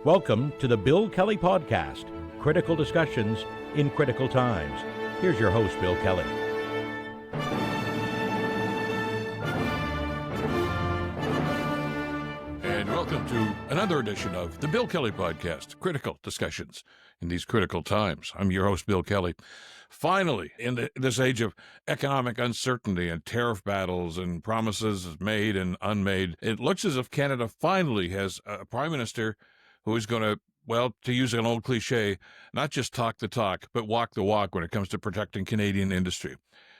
Welcome to the Bill Kelly Podcast, critical discussions in critical times. Here's your host, Bill Kelly. And welcome to another edition of the Bill Kelly Podcast, critical discussions in these critical times. I'm your host, Bill Kelly. Finally, in this age of economic uncertainty and tariff battles and promises made and unmade, it looks as if Canada finally has a Prime Minister who is going to, well, to use an old cliche, not just talk the talk, but walk the walk when it comes to protecting Canadian industry.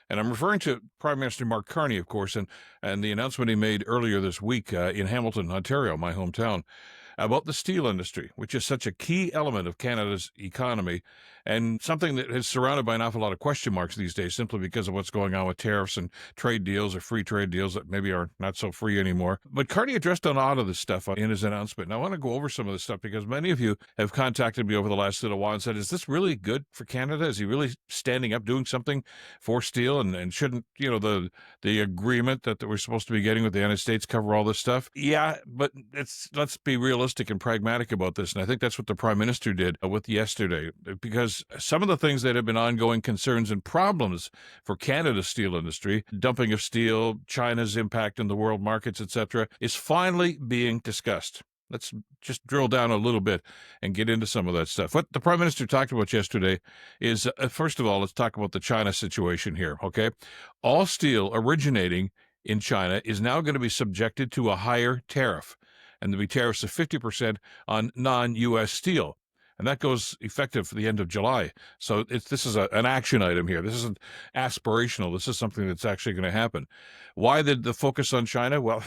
And I'm referring to Prime Minister Mark Carney, of course, and the announcement he made earlier this week in Hamilton, Ontario, my hometown, about the steel industry, which is such a key element of Canada's economy and something that is surrounded by an awful lot of question marks these days simply because of what's going on with tariffs and trade deals or free trade deals that maybe are not so free anymore. But Carney addressed a lot of this stuff in his announcement. And I want to go over some of this stuff because many of you have contacted me over the last little while and said, is this really good for Canada? Is he really standing up, doing something for steel? And shouldn't, the agreement that we're supposed to be getting with the United States cover all this stuff? Yeah, but let's be realistic and pragmatic about this. And I think that's what the Prime Minister did with yesterday, because some of the things that have been ongoing concerns and problems for Canada's steel industry, dumping of steel, China's impact in the world markets, etc., is finally being discussed. Let's just drill down a little bit and get into some of that stuff. What the Prime Minister talked about yesterday is, first of all, let's talk about the China situation here, okay? All steel originating in China is now going to be subjected to a higher tariff, and there'll be tariffs of 50% on non-U.S. steel. And that goes effective for the end of July. So this is an action item here. This isn't aspirational. This is something that's actually going to happen. Why the focus on China? Well,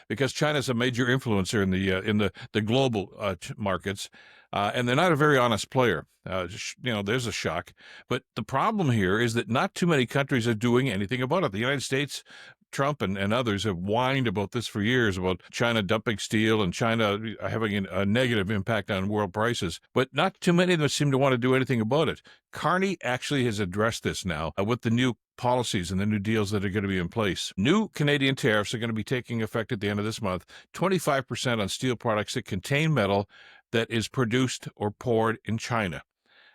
because China is a major influencer in the global markets, and they're not a very honest player. There's a shock. But the problem here is that not too many countries are doing anything about it. The United States, Trump and others have whined about this for years, about China dumping steel and China having a negative impact on world prices. But not too many of them seem to want to do anything about it. Carney actually has addressed this now with the new policies and the new deals that are going to be in place. New Canadian tariffs are going to be taking effect at the end of this month, 25% on steel products that contain metal that is produced or poured in China.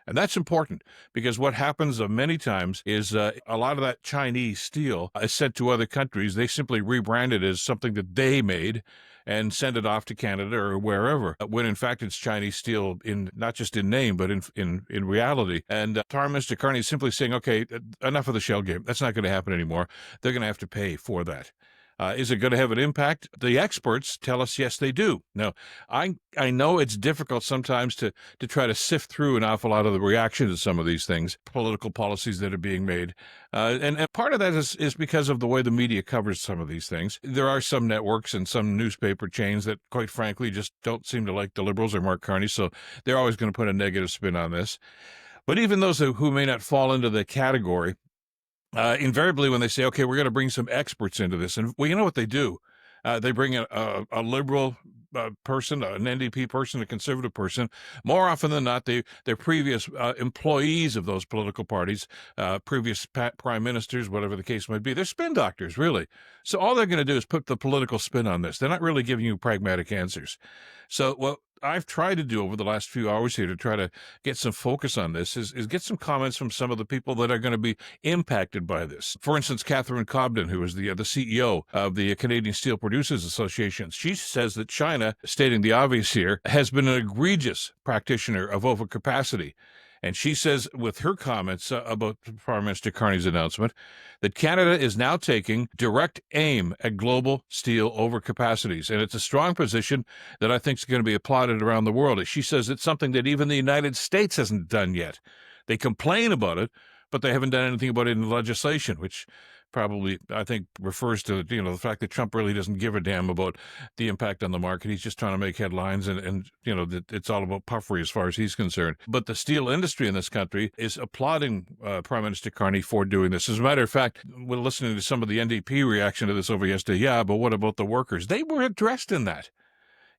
And that's important because what happens many times is a lot of that Chinese steel is sent to other countries. They simply rebrand it as something that they made and send it off to Canada or wherever, when in fact it's Chinese steel, in not just in name, but in reality. And Prime Minister Carney is simply saying, okay, enough of the shell game. That's not going to happen anymore. They're going to have to pay for that. Is it going to have an impact? The experts tell us, yes, they do. Now, I know it's difficult sometimes to try to sift through an awful lot of the reaction to some of these things, political policies that are being made. And part of that is because of the way the media covers some of these things. There are some networks and some newspaper chains that, quite frankly, just don't seem to like the Liberals or Mark Carney, so they're always going to put a negative spin on this. But even those who may not fall into the category, invariably, when they say, okay, we're going to bring some experts into this, and well, you know what they do? They bring a liberal person, an NDP person, a conservative person. More often than not, they're previous employees of those political parties, previous prime ministers, whatever the case might be. They're spin doctors, really. So all they're going to do is put the political spin on this. They're not really giving you pragmatic answers. So what I've tried to do over the last few hours here to try to get some focus on this is get some comments from some of the people that are going to be impacted by this. For instance, Catherine Cobden, who is the CEO of the Canadian Steel Producers Association, she says that China, stating the obvious here, has been an egregious practitioner of overcapacity. And she says, with her comments about Prime Minister Carney's announcement, that Canada is now taking direct aim at global steel overcapacities. And it's a strong position that I think is going to be applauded around the world. She says it's something that even the United States hasn't done yet. They complain about it, but they haven't done anything about it in legislation, which probably, I think, refers to, the fact that Trump really doesn't give a damn about the impact on the market. He's just trying to make headlines and it's all about puffery as far as he's concerned. But the steel industry in this country is applauding Prime Minister Carney for doing this. As a matter of fact, we're listening to some of the NDP reaction to this over yesterday. Yeah, but what about the workers? They were addressed in that.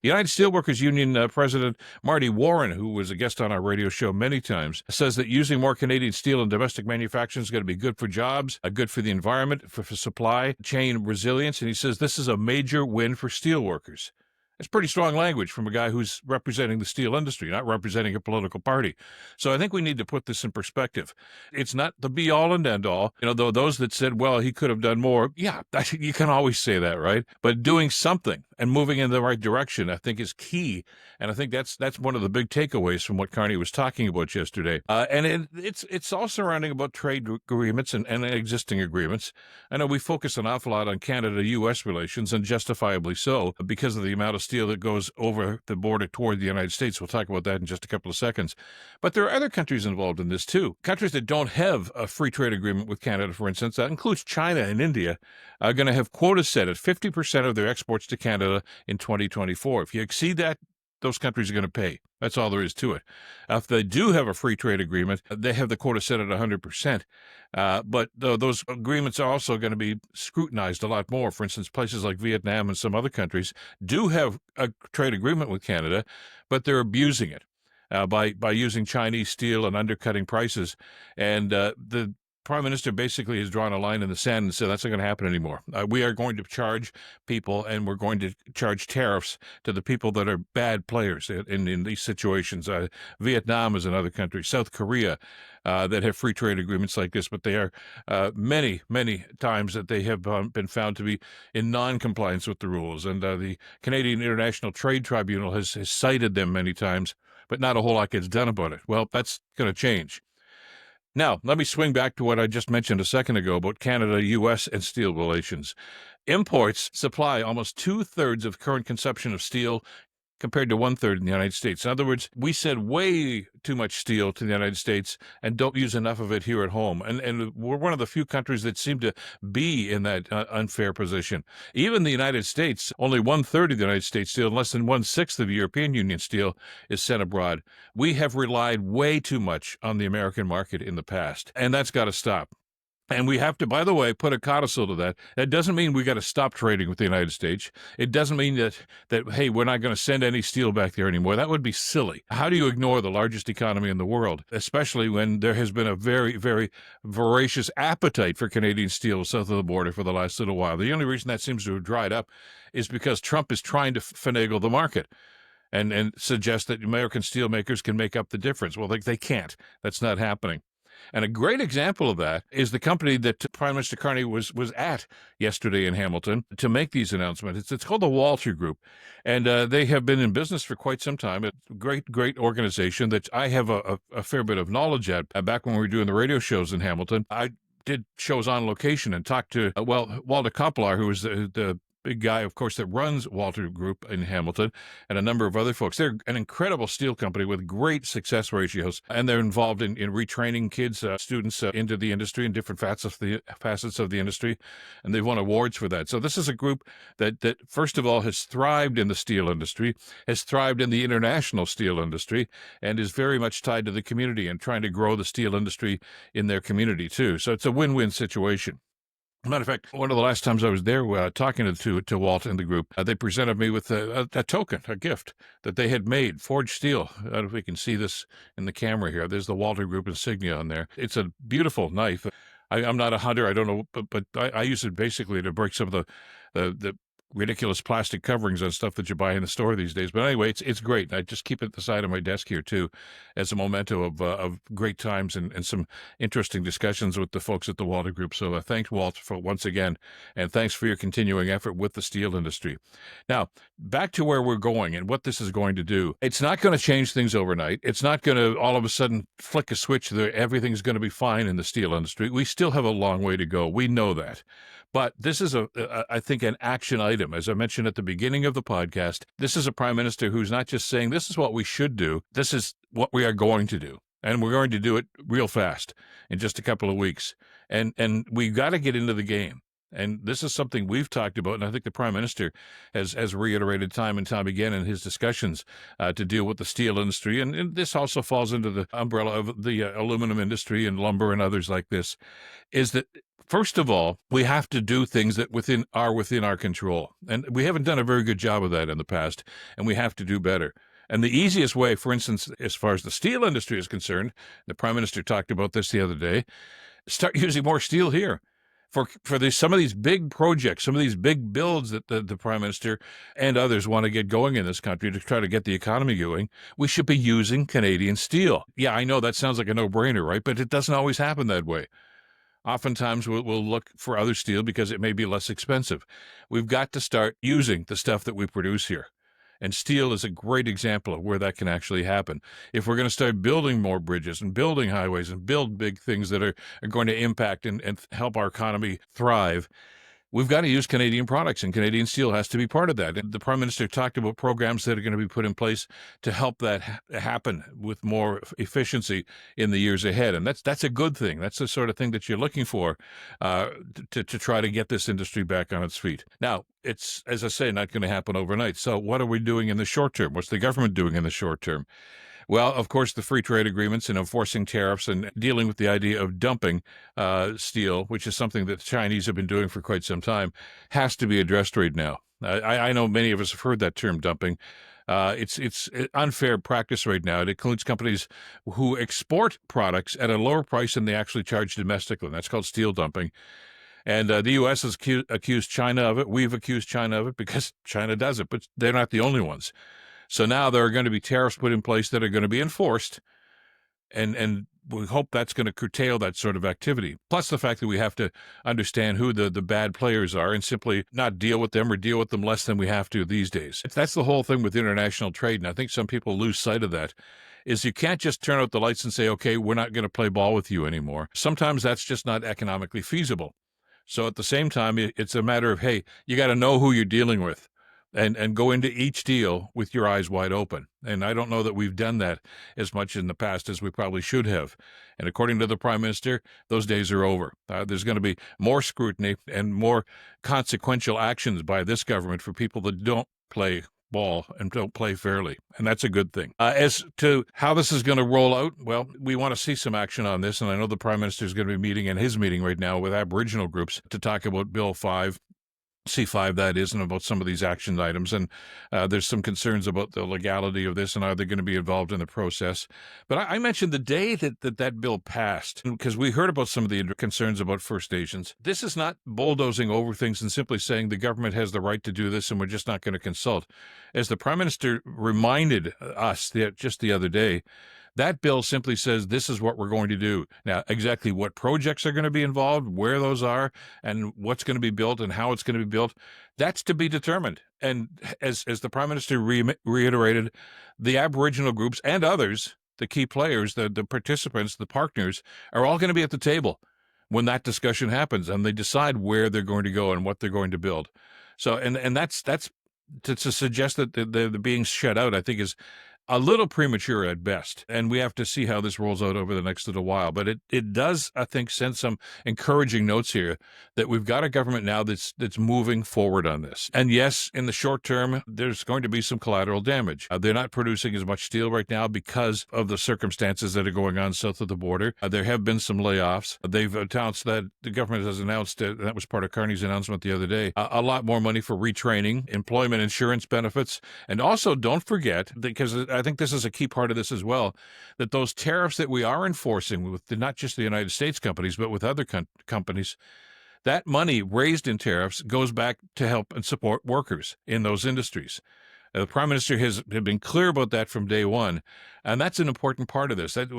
United Steelworkers Union President Marty Warren, who was a guest on our radio show many times, says that using more Canadian steel in domestic manufacturing is going to be good for jobs, good for the environment, for supply chain resilience. And he says this is a major win for steelworkers. It's pretty strong language from a guy who's representing the steel industry, not representing a political party. So I think we need to put this in perspective. It's not the be-all and end-all. Though those that said, well, he could have done more, yeah, you can always say that, right? But doing something and moving in the right direction, I think, is key. And I think that's one of the big takeaways from what Carney was talking about yesterday. And it's all surrounding about trade agreements and existing agreements. I know we focus an awful lot on Canada-U.S. relations, and justifiably so, because of the amount of steel that goes over the border toward the United States. We'll talk about that in just a couple of seconds. But there are other countries involved in this too. Countries that don't have a free trade agreement with Canada, for instance, that includes China and India, are going to have quotas set at 50% of their exports to Canada in 2024. If you exceed that, those countries are going to pay. That's all there is to it. If they do have a free trade agreement, they have the quota set at 100%. But those agreements are also going to be scrutinized a lot more. For instance, places like Vietnam and some other countries do have a trade agreement with Canada, but they're abusing it by using Chinese steel and undercutting prices. And the Prime Minister basically has drawn a line in the sand and said that's not going to happen anymore. We are going to charge people, and we're going to charge tariffs to the people that are bad players in these situations. Vietnam is another country, South Korea, that have free trade agreements like this, but they are many, many times that they have been found to be in non-compliance with the rules. And the Canadian International Trade Tribunal has cited them many times, but not a whole lot gets done about it. Well, that's going to change. Now, let me swing back to what I just mentioned a second ago about Canada, U.S., and steel relations. Imports supply almost 2/3 of current consumption of steel, compared to 1/3 in the United States. In other words, we send way too much steel to the United States and don't use enough of it here at home. And we're one of the few countries that seem to be in that unfair position. Even the United States, only 1/3 of the United States steel, and less than 1/6 of European Union steel is sent abroad. We have relied way too much on the American market in the past, and that's got to stop. And we have to, by the way, put a codicil to that. That doesn't mean we got to stop trading with the United States. It doesn't mean that hey, we're not going to send any steel back there anymore. That would be silly. How do you ignore the largest economy in the world, especially when there has been a very, very voracious appetite for Canadian steel south of the border for the last little while? The only reason that seems to have dried up is because Trump is trying to finagle the market and suggest that American steelmakers can make up the difference. Well, they can't. That's not happening. And a great example of that is the company that Prime Minister Carney was at yesterday in Hamilton to make these announcements. It's called the Walter Group, and they have been in business for quite some time. It's a great organization that I have a fair bit of knowledge at. Back when we were doing the radio shows in Hamilton, I did shows on location and talked to, Walter Kopplar, who was the big guy, of course, that runs Walter Group in Hamilton, and a number of other folks. They're an incredible steel company with great success ratios, and they're involved in retraining kids, students into the industry in different facets of the industry, and they've won awards for that. So this is a group that first of all has thrived in the steel industry, has thrived in the international steel industry, and is very much tied to the community and trying to grow the steel industry in their community too. So it's a win-win situation. Matter of fact, one of the last times I was there talking to Walt and the group, they presented me with a token, a gift that they had made, forged steel. I don't know if we can see this in the camera here. There's the Walter Group insignia on there. It's a beautiful knife. I'm not a hunter. I don't know, but I use it basically to break some of the ridiculous plastic coverings on stuff that you buy in the store these days. But anyway, it's great. I just keep it at the side of my desk here too, as a memento of great times and some interesting discussions with the folks at the Walter Group. So thanks, Walt, for once again, and thanks for your continuing effort with the steel industry. Now, back to where we're going and what this is going to do. It's not going to change things overnight. It's not going to all of a sudden flick a switch that everything's going to be fine in the steel industry. We still have a long way to go. We know that. But this is, I think, an action item. As I mentioned at the beginning of the podcast, this is a prime minister who's not just saying this is what we should do. This is what we are going to do. And we're going to do it real fast in just a couple of weeks. And we've got to get into the game. And this is something we've talked about, and I think the Prime Minister has reiterated time and time again in his discussions to deal with the steel industry. And this also falls into the umbrella of the aluminum industry and lumber and others like this, is that, first of all, we have to do things that are within our control. And we haven't done a very good job of that in the past, and we have to do better. And the easiest way, for instance, as far as the steel industry is concerned, the Prime Minister talked about this the other day, start using more steel here. for some of these big projects, some of these big builds that the Prime Minister and others want to get going in this country to try to get the economy going, we should be using Canadian steel. Yeah, I know that sounds like a no-brainer, right? But it doesn't always happen that way. Oftentimes, we'll look for other steel because it may be less expensive. We've got to start using the stuff that we produce here. And steel is a great example of where that can actually happen. If we're going to start building more bridges and building highways and build big things that are going to impact and help our economy thrive, we've got to use Canadian products, and Canadian steel has to be part of that. And the Prime Minister talked about programs that are going to be put in place to help that happen with more efficiency in the years ahead. And that's a good thing. That's the sort of thing that you're looking for to try to get this industry back on its feet. Now, it's, as I say, not going to happen overnight. So what are we doing in the short term? What's the government doing in the short term? Well, of course, the free trade agreements and enforcing tariffs and dealing with the idea of dumping steel, which is something that the Chinese have been doing for quite some time, has to be addressed right now. I know many of us have heard that term dumping. It's unfair practice right now. It includes companies who export products at a lower price than they actually charge domestically. That's called steel dumping. And the U.S. has accused China of it. We've accused China of it because China does it, but they're not the only ones. So now there are going to be tariffs put in place that are going to be enforced, and we hope that's going to curtail that sort of activity. Plus the fact that we have to understand who the bad players are and simply not deal with them or deal with them less than we have to these days. That's the whole thing with international trade, and I think some people lose sight of that, is you can't just turn out the lights and say, okay, we're not going to play ball with you anymore. Sometimes that's just not economically feasible. So at the same time, it's a matter of, hey, you got to know who you're dealing with. And go into each deal with your eyes wide open. And I don't know that we've done that as much in the past as we probably should have. And according to the Prime Minister, those days are over. There's going to be more scrutiny and more consequential actions by this government for people that don't play ball and don't play fairly. And that's a good thing. As to how this is going to roll out, well, we want to see some action on this. And I know the Prime Minister is going to be meeting in his meeting right now with Aboriginal groups to talk about Bill 5. C5, that is, and about some of these action items. And there's some concerns about the legality of this and are they going to be involved in the process. But I mentioned the day that bill passed, because we heard about some of the concerns about First Nations. This is not bulldozing over things and simply saying the government has the right to do this and we're just not going to consult. As the Prime Minister reminded us just the other day, that bill simply says this is what we're going to do. Now, exactly what projects are going to be involved, where those are, and what's going to be built and how it's going to be built, that's to be determined. And as the Prime Minister reiterated, the Aboriginal groups and others, the key players, the participants, the partners, are all going to be at the table when that discussion happens and they decide where they're going to go and what they're going to build. So, and that's to suggest that they're being shut out, I think is a little premature at best, and we have to see how this rolls out over the next little while. But it does, I think, send some encouraging notes here that we've got a government now that's moving forward on this. And yes, in the short term, there's going to be some collateral damage. They're not producing as much steel right now because of the circumstances that are going on south of the border. There have been some layoffs. They've announced that the government has announced, that was part of Carney's announcement the other day, a lot more money for retraining, employment insurance benefits, and also don't forget, because I think this is a key part of this as well, that those tariffs that we are enforcing with not just the United States companies, but with other companies, that money raised in tariffs goes back to help and support workers in those industries. The Prime Minister has been clear about that from day one, and that's an important part of this. That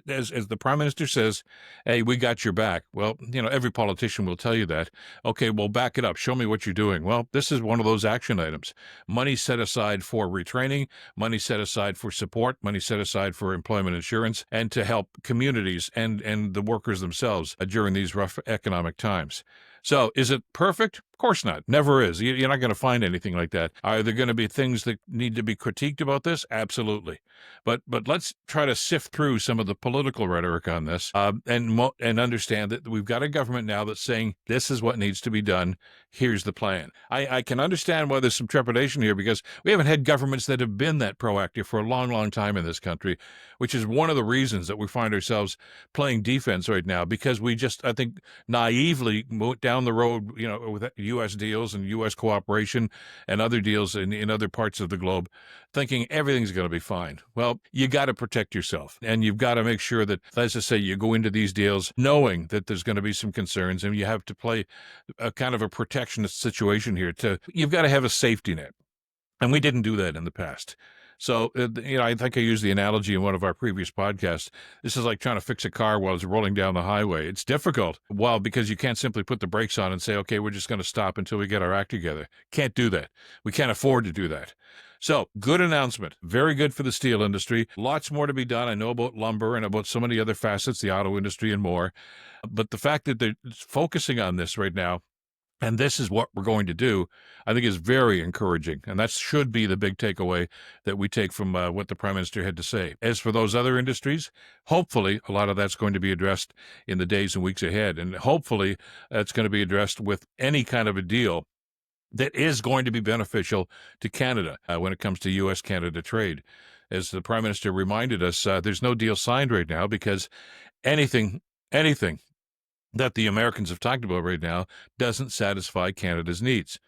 as the Prime Minister says, hey, we got your back. Well, every politician will tell you that. Okay, well, back it up. Show me what you're doing. Well, this is one of those action items. Money set aside for retraining, money set aside for support, money set aside for employment insurance, and to help communities and the workers themselves during these rough economic times. So is it perfect? Of course not. Never is. You're not going to find anything like that. Are there going to be things that need to be critiqued about this? Absolutely. But let's try to sift through some of the political rhetoric on this and understand that we've got a government now that's saying this is what needs to be done. Here's the plan. I can understand why there's some trepidation here because we haven't had governments that have been that proactive for a long, long time in this country, which is one of the reasons that we find ourselves playing defense right now because we just, I think, naively moved down the road, with U.S. deals and U.S. cooperation and other deals in other parts of the globe, thinking everything's going to be fine. Well, you got to protect yourself, and you've got to make sure that, as I say, you go into these deals knowing that there's going to be some concerns, and you have to play a kind of a protectionist situation here. You've got to have a safety net, and we didn't do that in the past. So, I think I used the analogy in one of our previous podcasts. This is like trying to fix a car while it's rolling down the highway. It's difficult. Well, because you can't simply put the brakes on and say, okay, we're just going to stop until we get our act together. Can't do that. We can't afford to do that. So, good announcement. Very good for the steel industry. Lots more to be done. I know about lumber and about so many other facets, the auto industry and more. But the fact that they're focusing on this right now, and this is what we're going to do, I think is very encouraging. And that should be the big takeaway that we take from what the Prime Minister had to say. As for those other industries, hopefully a lot of that's going to be addressed in the days and weeks ahead. And hopefully it's going to be addressed with any kind of a deal that is going to be beneficial to Canada when it comes to U.S.-Canada trade. As the Prime Minister reminded us, there's no deal signed right now because anything that the Americans have talked about right now doesn't satisfy Canada's needs.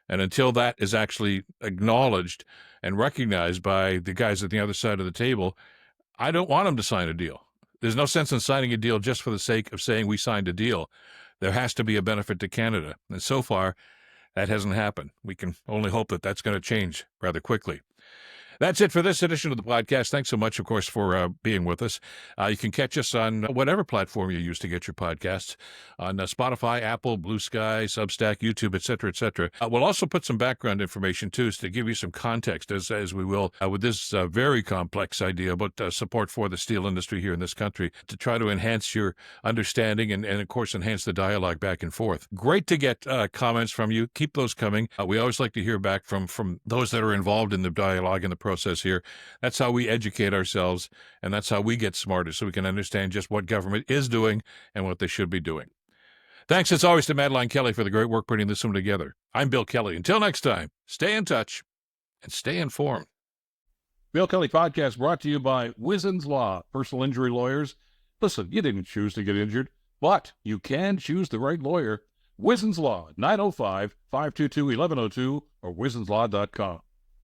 And until that is actually acknowledged and recognized by the guys at the other side of the table, I don't want them to sign a deal. There's no sense in signing a deal just for the sake of saying we signed a deal. There has to be a benefit to Canada. And so far, that hasn't happened. We can only hope that that's going to change rather quickly. That's it for this edition of the podcast. Thanks so much, of course, for being with us. You can catch us on whatever platform you use to get your podcasts, on Spotify, Apple, Blue Sky, Substack, YouTube, et cetera, et cetera. We'll also put some background information, too, to give you some context, as we will, with this very complex idea about support for the steel industry here in this country, to try to enhance your understanding and of course, enhance the dialogue back and forth. Great to get comments from you. Keep those coming. We always like to hear back from those that are involved in the dialogue and the process here. That's how we educate ourselves, and that's how we get smarter, so we can understand just what government is doing and what they should be doing. Thanks, as always, to Madeline Kelly for the great work putting this one together. I'm Bill Kelly. Until next time, stay in touch and stay informed. Bill Kelly Podcast brought to you by Wizen's Law, personal injury lawyers. Listen, you didn't choose to get injured, but you can choose the right lawyer. Wizen's Law, 905-522-1102 or wizenslaw.com.